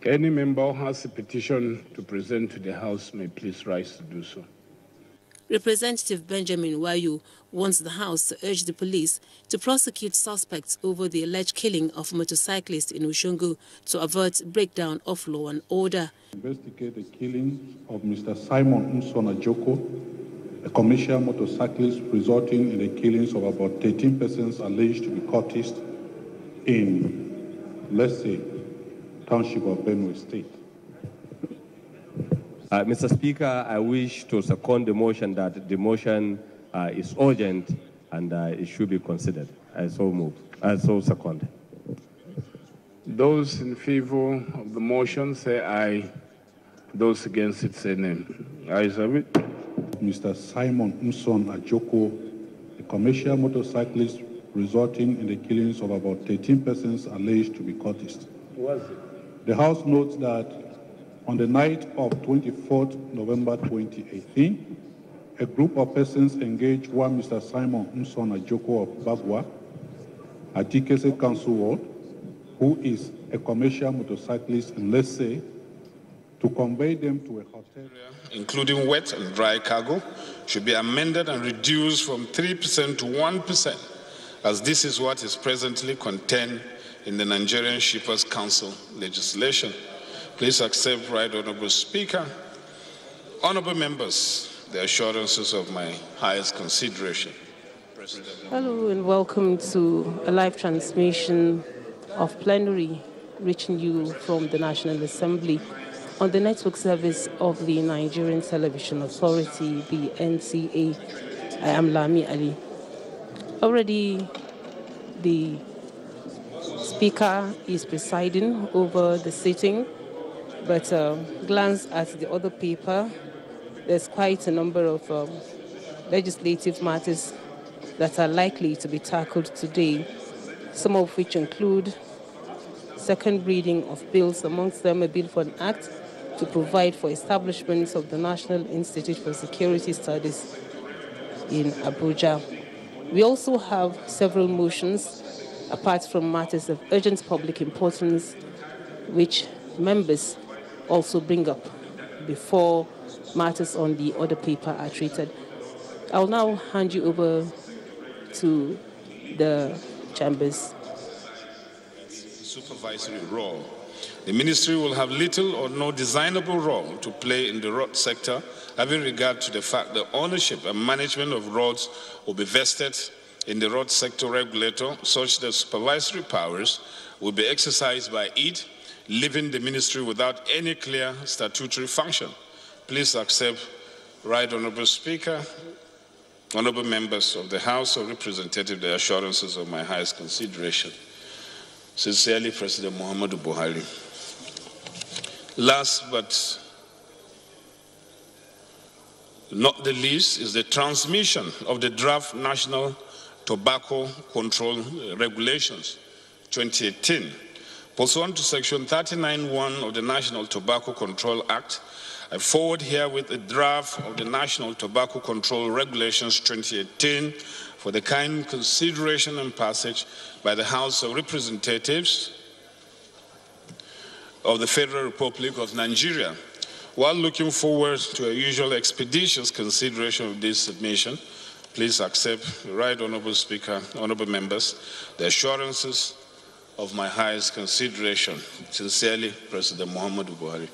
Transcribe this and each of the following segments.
Any member who has a petition to present to the House may please rise to do so. Representative Benjamin Wayu wants the House to urge the police to prosecute suspects over the alleged killing of motorcyclists in Oshungu to avert breakdown of law and order. Investigate the killing of Mr. Simon Nsona Joko, a commercial motorcyclist, resulting in the killings of about 13 persons alleged to be cultists in, let's say, Township of Benue State. Mr. Speaker, I wish to second the motion that the motion is urgent and it should be considered. I so move. I so second. Those in favor of the motion say aye. Those against it say nay. Ayes have it. Mr. Simon Nsona Joko, a commercial motorcyclist, resulting in the killings of about 13 persons alleged to be cultists. Was it? The House notes that on the night of 24th November 2018, a group of persons engaged one Mr. Simon Nsona Joko of Bagua, at Tikese Council Ward, who is a commercial motorcyclist in Lesse, to convey them to a hotel. Including wet and dry cargo, should be amended and reduced from 3% to 1%, as this is what is presently contained in the Nigerian Shippers Council legislation. Please accept, Right Honorable Speaker. Honorable members, the assurances of my highest consideration. Hello and welcome to a live transmission of plenary reaching you from the National Assembly on the network service of the Nigerian Television Authority, the NTA. I am Lami Ali. Already the Speaker is presiding over the sitting. But glance at the other paper, there's quite a number of legislative matters that are likely to be tackled today, some of which include second reading of bills, amongst them a bill for an act to provide for establishments of the National Institute for Security Studies in Abuja. We also have several motions, apart from matters of urgent public importance, which members also bring up before matters on the other paper are treated. I'll now hand you over to the chambers. Supervisory role. The ministry will have little or no designable role to play in the road sector, having regard to the fact that ownership and management of roads will be vested in the road sector regulator, such that supervisory powers will be exercised by it, leaving the ministry without any clear statutory function. Please accept, Right Honorable Speaker, honorable members of the House of Representatives, the assurances of my highest consideration. Sincerely, President Muhammadu Buhari. Last but not the least is the transmission of the draft National Tobacco Control Regulations 2018. Pursuant to Section 39(1) of the National Tobacco Control Act, I forward herewith a draft of the National Tobacco Control Regulations 2018 for the kind consideration and passage by the House of Representatives of the Federal Republic of Nigeria. While looking forward to a usual expeditious consideration of this submission, please accept, Right Honorable Speaker, honorable members, the assurances of my highest consideration. Sincerely, President Muhammadu Buhari.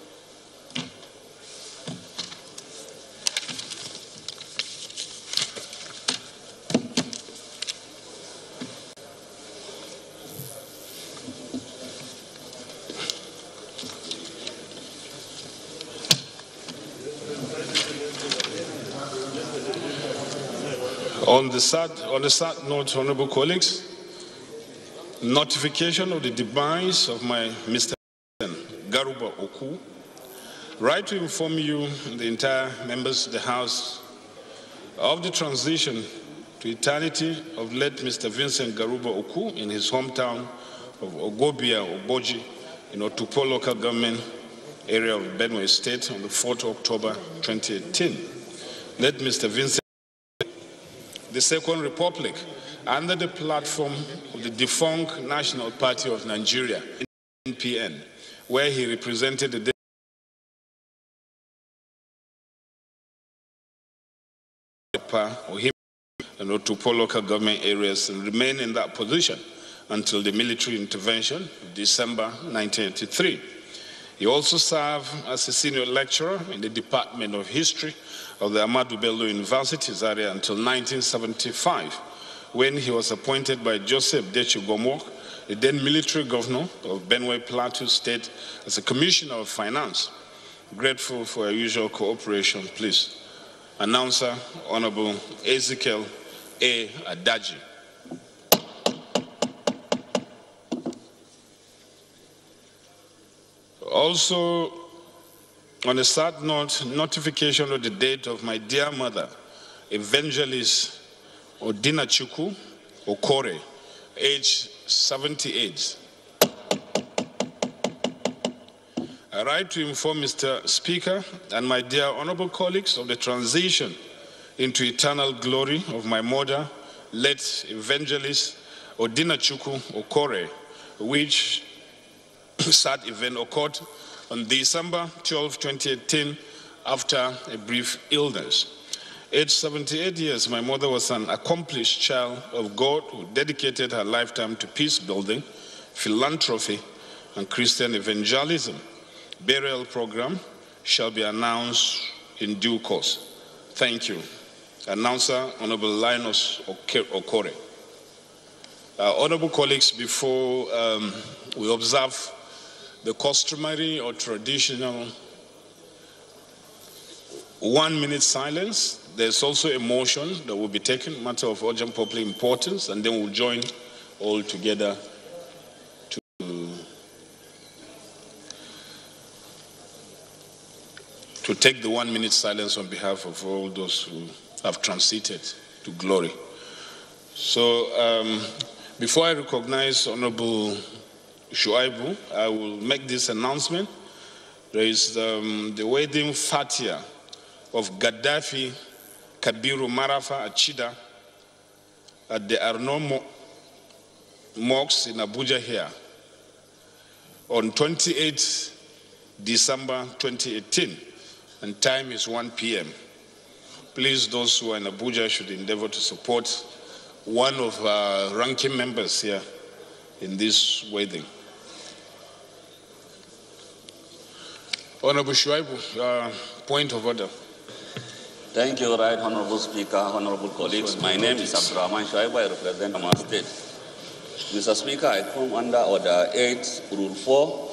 On the sad note, honorable colleagues, notification of the demise of my Mr. Garuba Oku. Right to inform you, the entire members of the House, of the transition to eternity of late Mr. Vincent Garuba Oku in his hometown of Ogobia, Oboji, in Otukpo local government area of Benue State on the 4th of October 2018. Let Mr. Vincent, the Second Republic, under the platform of the defunct National Party of Nigeria, NPN, where he represented the or him and Otupo local government areas, and remained in that position until the military intervention of December 1983. He also served as a senior lecturer in the Department of History of the Ahmadu Bello University Zaria until 1975, when he was appointed by Joseph Dechi Gomok, the then military governor of Benue Plateau State, as a commissioner of finance. Grateful for your usual cooperation, please. Announcer, Honorable Ezekiel A. Adaji. Also, on a sad note, notification of the date of my dear mother, Evangelist Odinachukwu Okore, age 78. I write to inform Mr. Speaker and my dear honorable colleagues of the transition into eternal glory of my mother, late Evangelist Odinachukwu Okore, which sad event occurred on December 12, 2018, after a brief illness. Aged 78 years, my mother was an accomplished child of God who dedicated her lifetime to peace building, philanthropy, and Christian evangelism. Burial program shall be announced in due course. Thank you. Announcer, Honorable Linus Okore. Honorable colleagues, before we observe the customary or traditional 1 minute silence, there's also a motion that will be taken, matter of urgent public importance, and then we'll join all together to take the 1 minute silence on behalf of all those who have transited to glory. So before I recognize Honorable Shuaibu, I will make this announcement. There is the wedding fatia of Gaddafi Kabiru Marafa Achida at the Arno Mosque in Abuja here on 28 December 2018, and time is 1 p.m. Please, those who are in Abuja should endeavor to support one of our ranking members here in this wedding. Honorable Shuaibu, point of order. Thank you, Right Honorable Speaker, honorable colleagues. My name is Abdurrahman Shuaibu. I represent our state. Mr. Speaker, I come under Order 8, Rule 4,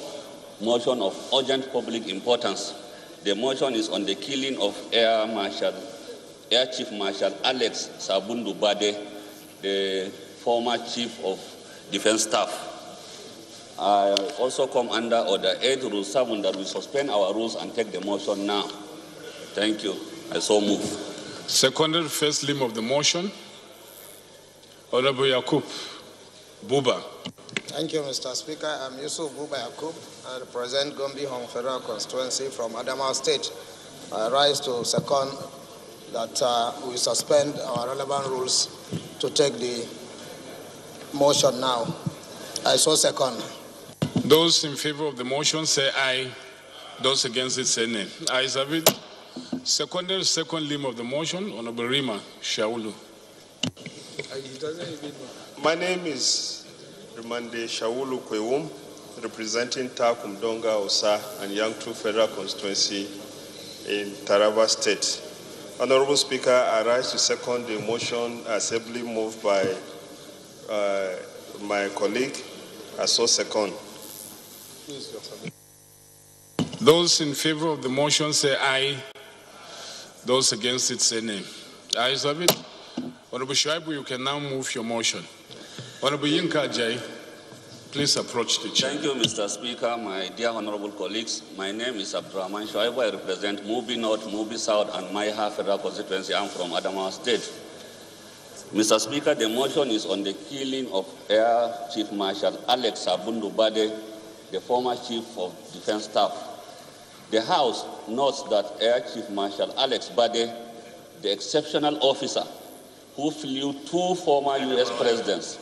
motion of urgent public importance. The motion is on the killing of Air Chief Marshal Alex Sabundu Bade, the former Chief of Defense Staff. I also come under Order 8, Rule 7, that we suspend our rules and take the motion now. Thank you. I so move. Seconded first limb of the motion, Honorable Yakub Buba. Thank you, Mr. Speaker. I'm Yusuf Buba Yakub. I represent Gombe Home Federal Constituency from Adamawa State. I rise to second that we suspend our relevant rules to take the motion now. I so second. Those in favor of the motion say aye. Those against it say nay. Ayes have it. Seconded second limb of the motion, Honorable Rima Shaulu. My name is Rimande Shaulu Kwewum, representing Takum Donga Osa and Yangtu Federal Constituency in Taraba State. Honorable Speaker, I rise to second the motion assembly moved by my colleague. I so second. Those in favor of the motion say aye. Those against it say nay. Ayes have it. Honorable Shuaibu, you can now move your motion. Honorable Yinka Ajayi, please approach the chair. Thank you, Mr. Speaker, my dear honorable colleagues. My name is Abdurrahman Shuaibu. I represent Mubi North, Mubi South, and Maiha Federal Constituency. I'm from Adamawa State. Mr. Speaker, the motion is on the killing of Air Chief Marshal Alex Sabundu Bade, the former Chief of Defense Staff. The House notes that Air Chief Marshal Alex Bade, the exceptional officer who flew 2 former U.S. presidents,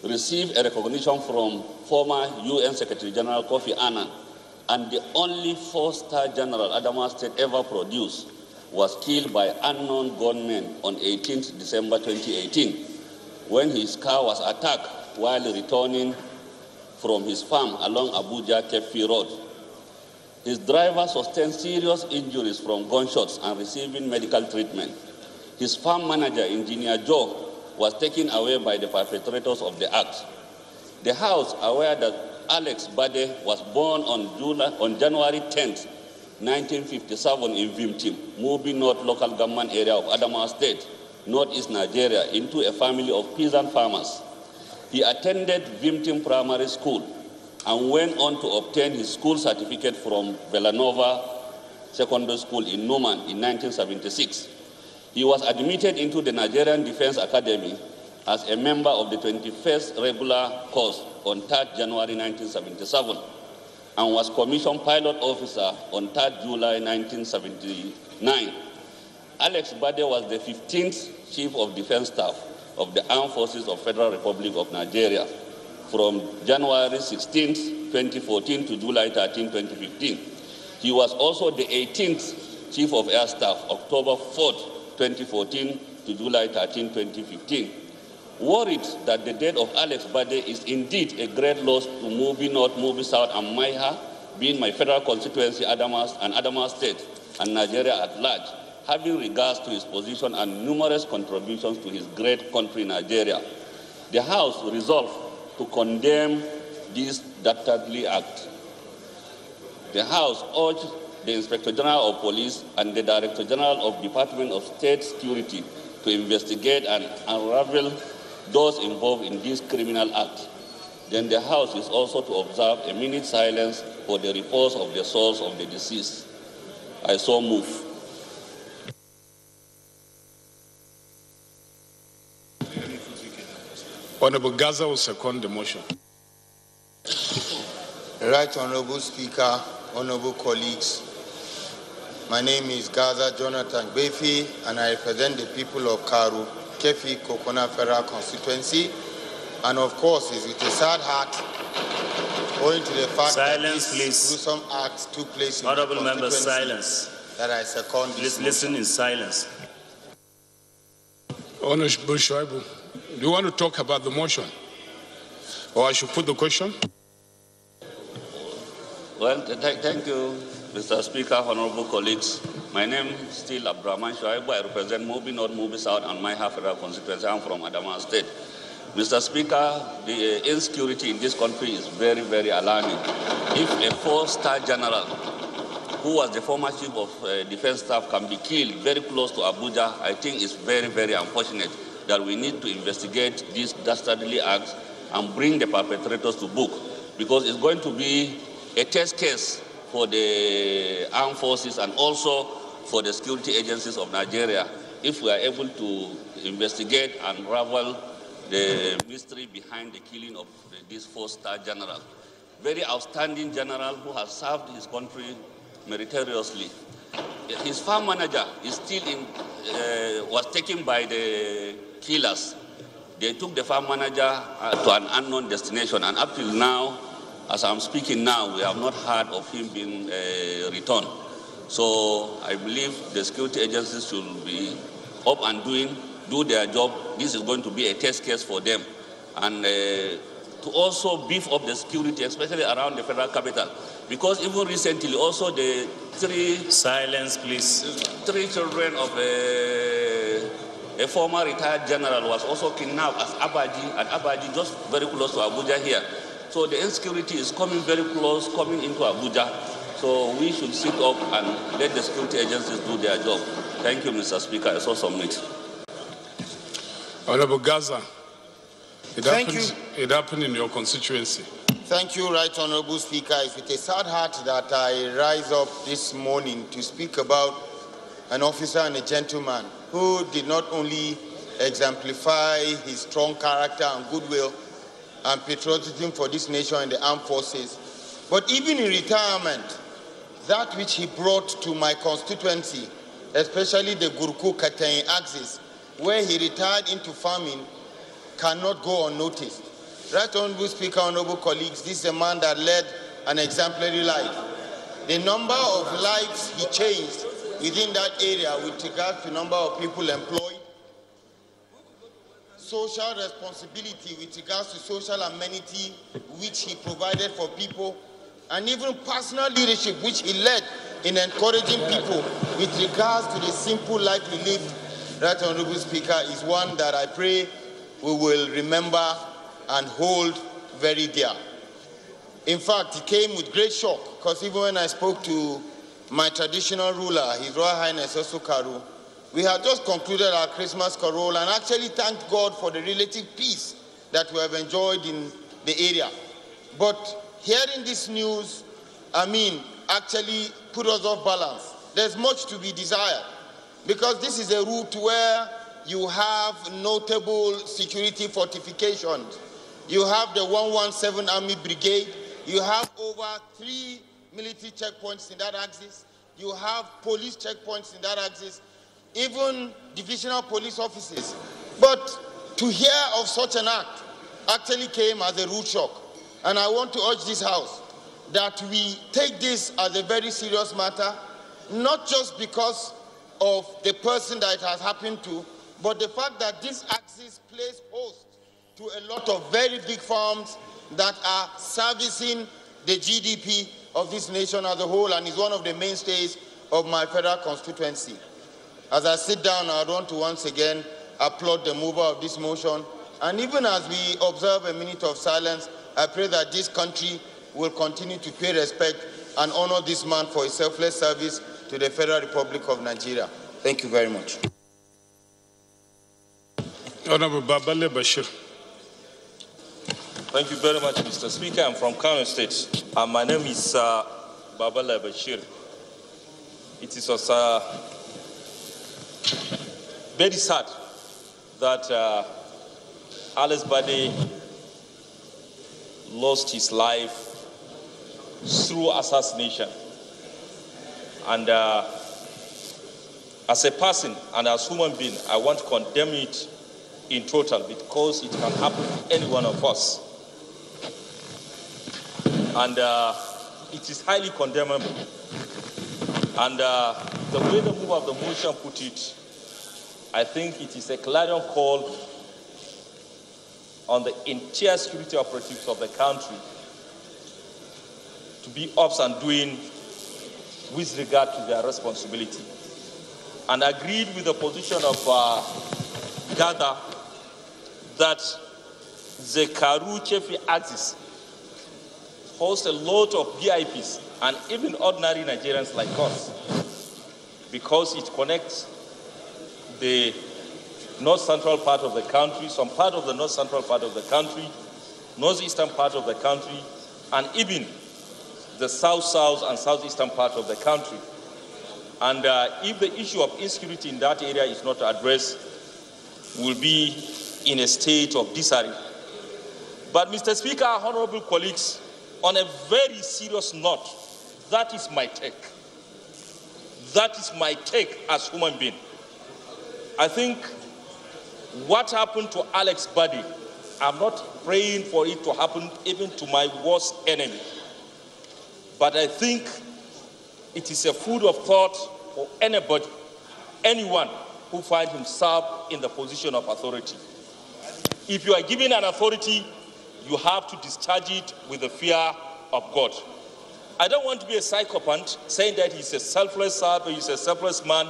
received a recognition from former UN Secretary General Kofi Annan and the only 4-star general Adamawa State ever produced, was killed by unknown gunmen on 18th December 2018 when his car was attacked while returning from his farm along Abuja Kefi Road. His driver sustained serious injuries from gunshots and receiving medical treatment. His farm manager, Engineer Joe, was taken away by the perpetrators of the act. The House, aware that Alex Bade was born on January 10th, 1957 in Vimtim, Mubi North local government area of Adamawa State, northeast Nigeria, into a family of peasant farmers. He attended Vimtim Primary School and went on to obtain his school certificate from Villanova Secondary School in Numan in 1976. He was admitted into the Nigerian Defense Academy as a member of the 21st regular course on 3rd January 1977 and was commissioned pilot officer on 3rd July 1979. Alex Bade was the 15th Chief of Defense Staff of the Armed Forces of Federal Republic of Nigeria from January 16, 2014 to July 13, 2015. He was also the 18th Chief of Air Staff, October 4, 2014 to July 13, 2015. Worried that the death of Alex Bade is indeed a great loss to Mubi North, Mubi South, and Maiha, being my federal constituency, Adamawa State, and Nigeria at large, having regards to his position and numerous contributions to his great country, Nigeria. The House resolved to condemn this dastardly act. The House urged the Inspector General of Police and the Director General of Department of State Security to investigate and unravel those involved in this criminal act. Then the House is also to observe a minute silence for the repose of the souls of the deceased. I so move. Honorable Gaza will second the motion. Right Honorable Speaker, honorable colleagues, my name is Gaza Jonathan Befi, and I represent the people of Karu, Kefi, Kokona Federal Constituency. And of course, it's with a sad heart, owing to the fact that this gruesome act took place in Honorable the members, constituency silence. that I second this Listen motion. in silence. Honorable Shoaibu, do you want to talk about the motion? Or I should put the question? Well, thank you, Mr. Speaker, honorable colleagues. My name is still Abdurrahman Shoaibu. I represent Mubi North, Mubi South, and Maiha Federal Constituency. I'm from Adamawa State. Mr. Speaker, the insecurity in this country is very, very alarming. If a 4-star general, who was the former Chief of Defense Staff, can be killed very close to Abuja, I think it's very, very unfortunate that we need to investigate these dastardly acts and bring the perpetrators to book, because it's going to be a test case for the armed forces and also for the security agencies of Nigeria if we are able to investigate and unravel the mystery behind the killing of this 4-star general. Very outstanding general who has served his country meritoriously. His farm manager is still was taken by the killers. They took the farm manager to an unknown destination, and up till now, as I'm speaking now, we have not heard of him being returned. So I believe the security agencies should be up and do their job. This is going to be a test case for them. And to also beef up the security, especially around the federal capital. Because even recently, also the Silence, please. 3 children of a former retired general was also kidnapped at Abaji, just very close to Abuja here. So the insecurity is coming very close, coming into Abuja. So we should sit up and let the security agencies do their job. Thank you, Mr. Speaker. I so submit. Honorable Gaza, Thank you. It happened in your constituency. Thank you, Right Honorable Speaker. It's with a sad heart that I rise up this morning to speak about an officer and a gentleman who did not only exemplify his strong character and goodwill and patriotism for this nation and the armed forces, but even in retirement, that which he brought to my constituency, especially the Gurku Katain axis, where he retired into farming, cannot go unnoticed. Right Honorable Speaker, honorable colleagues, this is a man that led an exemplary life. the number of lives he changed within that area with regard to number of people employed, social responsibility with regards to social amenity which he provided for people, and even personal leadership which he led in encouraging people with regards to the simple life he lived, Right Honorable Speaker, is one that I pray we will remember and hold very dear. In fact, it came with great shock, because even when I spoke to my traditional ruler, His Royal Highness Osukaru, we had just concluded our Christmas carol and actually thanked God for the relative peace that we have enjoyed in the area. But hearing this news, actually put us off balance. There's much to be desired, because this is a route where you have notable security fortifications. You have the 117 Army Brigade. You have over 3 military checkpoints in that axis. You have police checkpoints in that axis, even divisional police offices. But to hear of such an act actually came as a rude shock. And I want to urge this House that we take this as a very serious matter, not just because of the person that it has happened to, but the fact that this axis plays host to a lot of very big firms that are servicing the GDP of this nation as a whole, and is one of the mainstays of my federal constituency. As I sit down, I want to once again applaud the mover of this motion. And even as we observe a minute of silence, I pray that this country will continue to pay respect and honor this man for his selfless service to the Federal Republic of Nigeria. Thank you very much. Honorable Babale Bashir. Thank you very much, Mr. Speaker. I'm from Kano State, and my name is Babale Bashir. It is also very sad that Alex Bade lost his life through assassination. And as a person and as a human being, I want to condemn it in total, because it can happen to any one of us. And it is highly condemnable. And the way the mover of the motion put it, I think it is a clarion call on the entire security operatives of the country to be ups and doing with regard to their responsibility. And agreed with the position of Gada that the Karu-Chefi axis hosts a lot of VIPs and even ordinary Nigerians like us, because it connects the north-central part of the country, some part of the north-central part of the country, northeastern part of the country, and even the south-south and southeastern part of the country. And if the issue of insecurity in that area is not addressed, we'll be in a state of disarray. But, Mr. Speaker, honorable colleagues, on a very serious note, that is my take. That is my take as human being. I think what happened to Alex Bade, I'm not praying for it to happen even to my worst enemy. But I think it is a food of thought for anybody, anyone who finds himself in the position of authority. If you are given an authority, you have to discharge it with the fear of God. I don't want to be a psychopath saying that he's a selfless servant, he's a selfless man,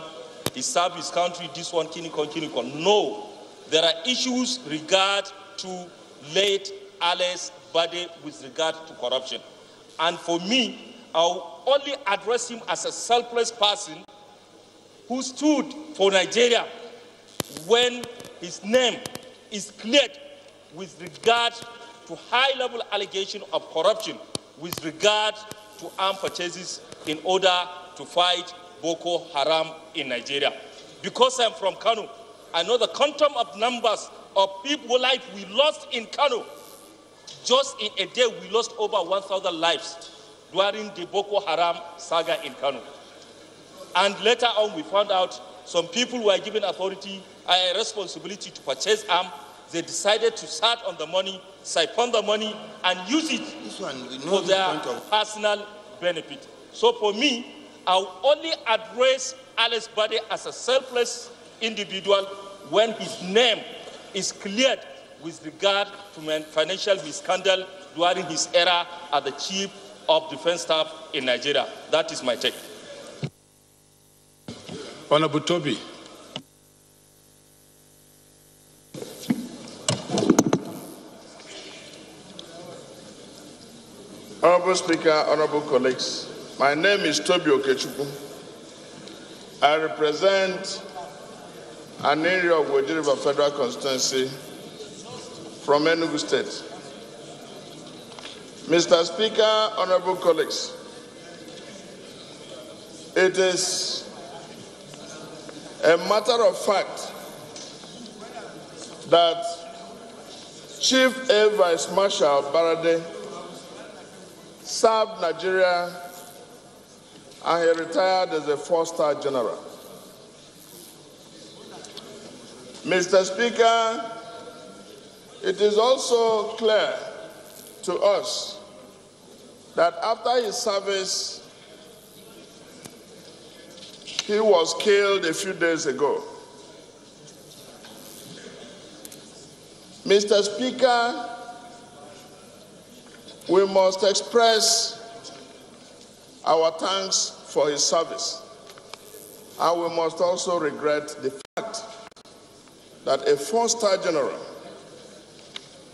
he served his country, this one, kinikon. No, there are issues regard to late Alex Bade with regard to corruption. And for me, I'll only address him as a selfless person who stood for Nigeria when his name is cleared with regard to high-level allegation of corruption with regard to armed purchases in order to fight Boko Haram in Nigeria. Because I'm from Kano, I know the quantum of numbers of people life we lost in Kano. Just in a day, we lost over 1,000 lives during the Boko Haram saga in Kano. And later on, we found out some people were given authority, a responsibility to purchase arms. They decided to start on the money, siphon the money, and use it for their personal benefit. So for me, I'll only address Alex Bade as a selfless individual when his name is cleared with regard to financial misconduct during his era as the Chief of Defense Staff in Nigeria. That is my take. Honorable Toby. Honorable Speaker, honorable colleagues, my name is Toby Okechukwu. I represent an area of Woji River Federal Constituency from Enugu State. Mr. Speaker, honorable colleagues, it is a matter of fact that Chief Air Vice Marshal Barade served Nigeria and he retired as a 4-star general. Mr. Speaker, it is also clear to us that after his service, he was killed a few days ago. Mr. Speaker, we must express our thanks for his service. And we must also regret the fact that a 4-star general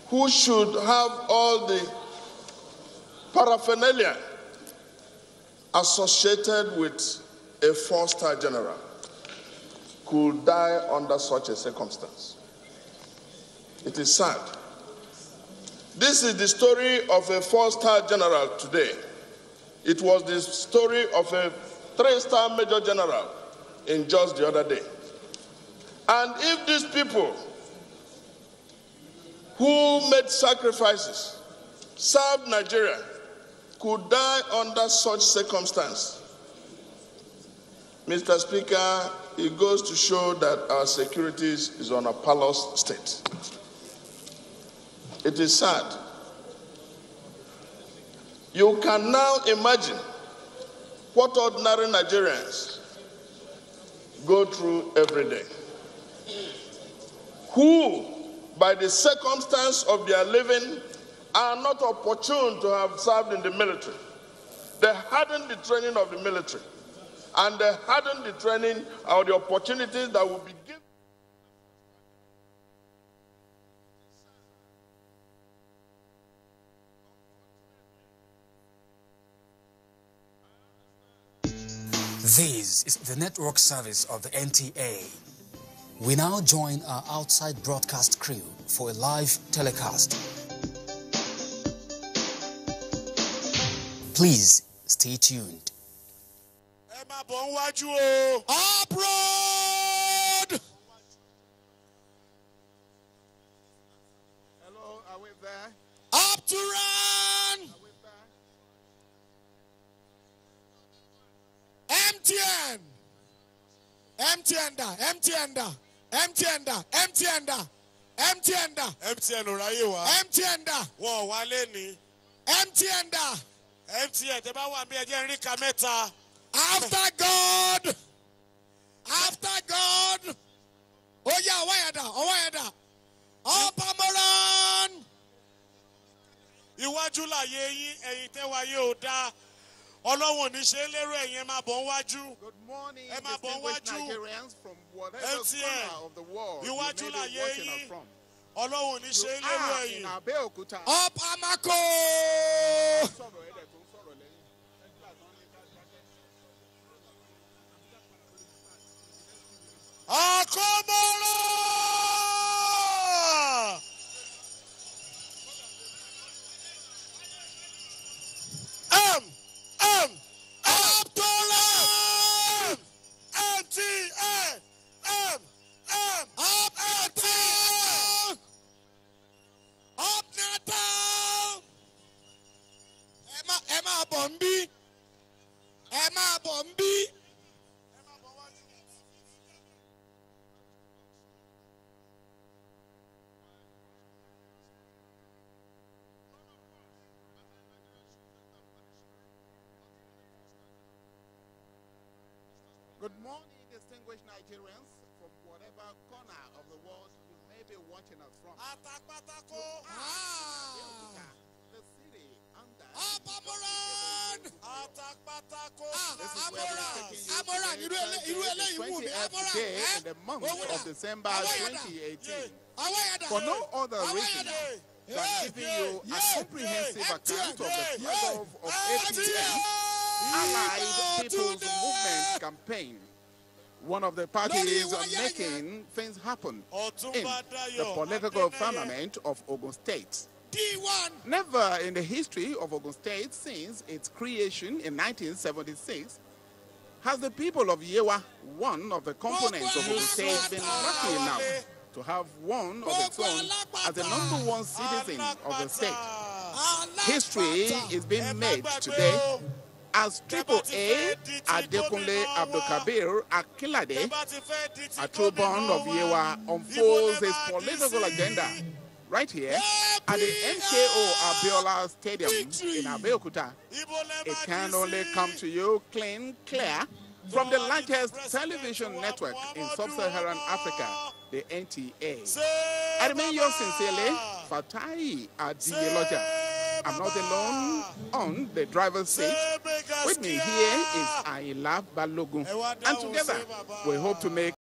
who should have all the paraphernalia associated with a 4-star general could die under such a circumstance. It is sad. This is the story of a 4-star general today. It was the story of a 3-star major general in just the other day. And if these people who made sacrifices, served Nigeria, could die under such circumstance, Mr. Speaker, it goes to show that our security is on a parlous state. It is sad. You can now imagine what ordinary Nigerians go through every day, who, by the circumstance of their living, are not opportune to have served in the military. They hadn't the training of the military, and they hadn't the training or the opportunities that will be given. This is the network service of the NTA. We now join our outside broadcast crew for a live telecast. Please stay tuned. Abroad! Hello, are we there? Up to run! MTN! MTN da, MTN da, MTN da, MTN da, MTN da. MTN oraye wa. MTN da. Wọ́n wá lé ní. MTN da. MTN tẹ́ bá wà bí ẹ jẹ́ rí ka mẹ́ta. After God. After God. Ó yá ọwọ́ yẹn dà, ọwọ́ yẹn dà. Ọ̀pamọ́rán. Iwájú láyé yín, ẹ̀yìn tẹ́ wáyé ò dáa. Ọlọ́run ní ṣe lérò ẹ̀yin máa bọ̀ wájú. Good morning, ẹ máa bọ̀ wájú. Nigerians from whatever corner of the world you may be watching us from. Ọlọ́run ní ṣe lérò ẹ̀yin. In Abeokuta. Up Amako. Akomoro. Abdullah! NTA! Up NTA! Up Natal! Emma Bombi! Emma Bombi! distinguished Nigerians from whatever corner of the world you may be watching us from. The city under this is where we're taking you today, the 20th day in the month of December 2018. For no other reason than giving you a comprehensive account of the flavor of APM, Allied People's Movement campaign. One of the parties making things happen in the political firmament of Ogun State. Never in the history of Ogun State since its creation in 1976 has the people of Yewa, one of the components of Ogun State, been lucky enough to have one of its own as the #1 citizen of the state. History is being made today as AAA Adekunle Abdulkabir Akilade, a true born of Yewa, unfolds his political agenda right here at the NKO Abiola Stadium in Abeokuta. It can only come to you clear from the largest television network in sub-Saharan Africa, the NTA. I remain yours sincerely, Fatai Adiyeloja. I'm not alone on the driver's seat. With me here is Ayla Balogun. And together, we hope to make